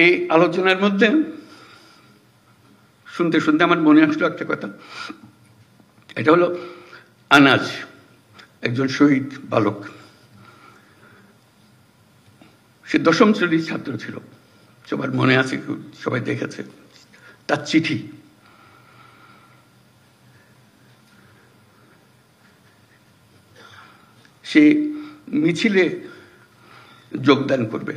এই আলোচনার মধ্যে শুনতে শুনতে আমার মনে আসলো একটা কথা, এটা হলো আনাজ, একজন শহীদ বালক। সে 10ম শ্রেণীর ছাত্র ছিল, সবার মনে আছে, সবাই দেখেছে তার চিঠি। সে মিছিলে যোগদান করবে,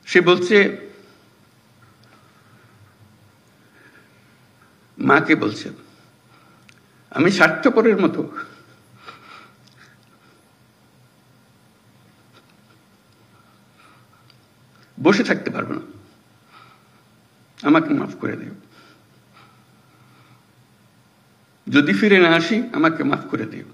সে বলছে, মাকে বলছে, আমি স্বার্থপরের মতো বসে থাকতে পারবো না, আমাকে মাফ করে দিও, যদি ফিরে না আসি আমাকে মাফ করে দিও।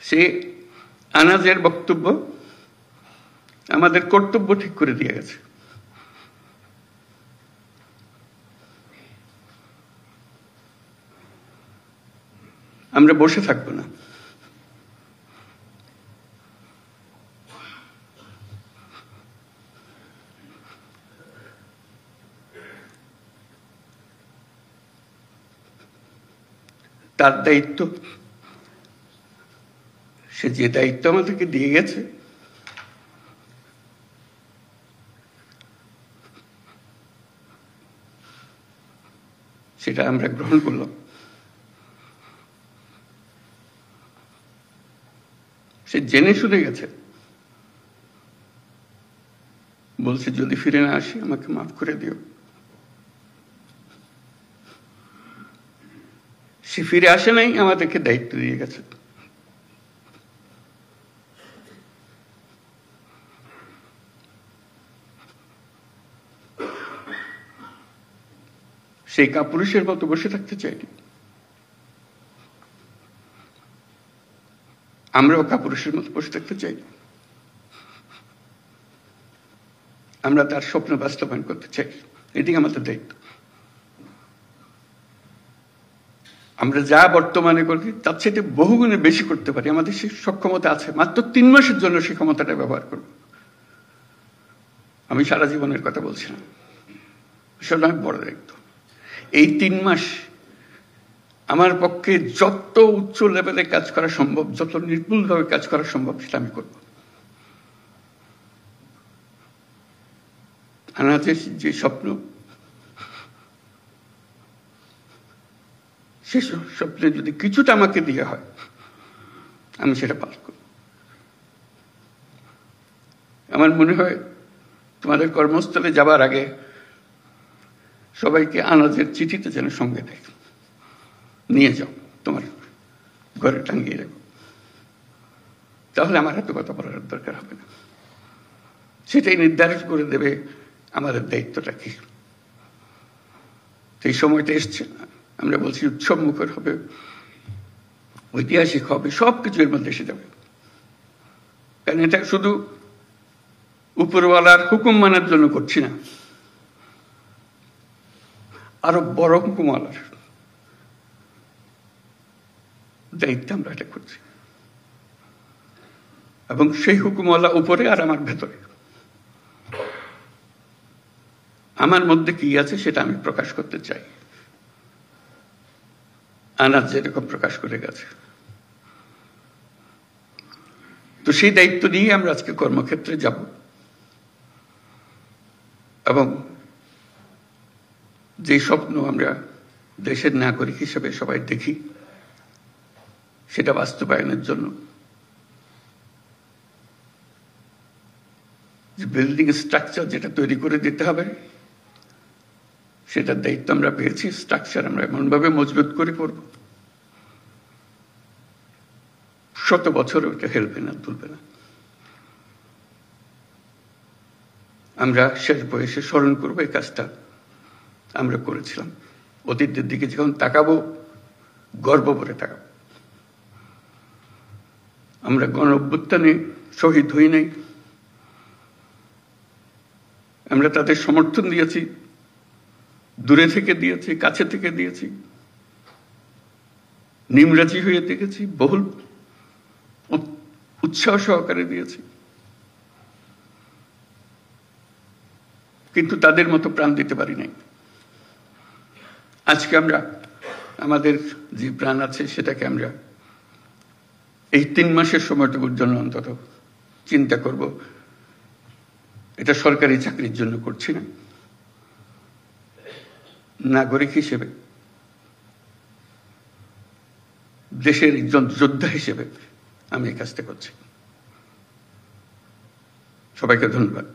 সে আনাজের বক্তব্য আমাদের কর্তব্য ঠিক করে দিয়ে গেছে। আমরা বসে থাকবো না, তার দায়িত্ব, সে যে দায়িত্ব আমাদেরকে দিয়ে গেছে সেটা আমরা গ্রহণ করলাম। সে জেনে শুনে গেছে, বলছে যদি ফিরে না আসি আমাকে মাফ করে দিও। সে ফিরে আসে নাই, আমাদেরকে দায়িত্ব দিয়ে গেছে। সেই কাপুরুষের মতো বসে থাকতে চাইনি, আমরাও কাপুরুষের মতো বসে থাকতে চাই। আমরা তার স্বপ্ন বাস্তবায়ন করতে চাই, এটি আমাদের দায়িত্ব। আমরা যা বর্তমানে করি তার চেয়ে বহুগুণে বেশি করতে পারি, আমাদের সে সক্ষমতা আছে। মাত্র 3 মাসের জন্য সেই ক্ষমতাটা ব্যবহার করব। আমি সারা জীবনের কথা বলছি না, আসলে অনেক বড় দায়িত্ব। এই 3 মাস আমার পক্ষে যত উচ্চ লেভেলে কাজ করা সম্ভব, যত নির্ভুলভাবে কাজ করা সম্ভব, সেটা আমি করব। আনাজের যে স্বপ্ন, সে স্বপ্নে যদি কিছুটা আমাকে দিয়ে হয়, আমি সেটা পালন করব। আমার মনে হয় তোমাদের কর্মস্থলে যাবার আগে সবাইকে আনাজের চিঠিতে যেন সঙ্গে দেয়, নিয়ে যাও, তোমার ঘরে টাঙ্গিয়ে রাখো, তাহলে আমার এত কথা বলার দরকার হবে না। সেটাই নির্ধারিত করে দেবে আমাদের দায়িত্বটা কি। সেই সময়টা এসছে, আমরা বলছি উৎসব মুখর হবে, ঐতিহাসিক হবে, সবকিছু এর মধ্যে এসে যাবে। কারণ এটা শুধু উপরওয়ালার হুকুম মানার জন্য করছি না, আরো বড় হুকুমওয়ালার দায়িত্ব আমরা এটা করছি। এবং সেই হুকুমওয়ালা উপরে আর আমার ভেতরে, আমার মধ্যে কি আছে সেটা আমি প্রকাশ করতে চাই। আনাজ যেরকম প্রকাশ করে গেছে, তো সেই দায়িত্ব নিয়ে আমরা আজকে কর্মক্ষেত্রে যাব। এবং যে স্বপ্ন আমরা দেশের নাগরিক হিসেবে সবাই দেখি, সেটা বাস্তবায়নের জন্য যে বিল্ডিং স্ট্রাকচার যেটা তৈরি করে দিতে হবে, সেটার দায়িত্ব আমরা পেয়েছি। স্ট্রাকচার আমরা এমনভাবে মজবুত করে করব, শত বছর ওটা হেলবে না, তুলবে না। আমরা শেষ বয়সে স্মরণ করবো এই কাজটা আমরা করেছিলাম। অতীতের দিকে যখন তাকাবো, গর্ব করে তাকাবো। আমরা গণ অভ্যুত্থানে শহীদ হই নাই, আমরা তাদের সমর্থন দিয়েছি, দূরে থেকে দিয়েছি, কাছে থেকে দিয়েছি, নিমরাজি হয়ে দেখেছি, বহুল উৎসাহ সহকারে দিয়েছি, কিন্তু তাদের মতো প্রাণ দিতে পারি নাই। আজকে আমরা আমাদের যে প্রাণ আছে সেটাকে আমরা এই 3 মাসের সময়টুকুর জন্য অন্তত চিন্তা করব। এটা সরকারি চাকরির জন্য করছি না, নাগরিক হিসেবে, দেশের একজন যোদ্ধা হিসেবে আমি এই কাজটা করছি। সবাইকে ধন্যবাদ।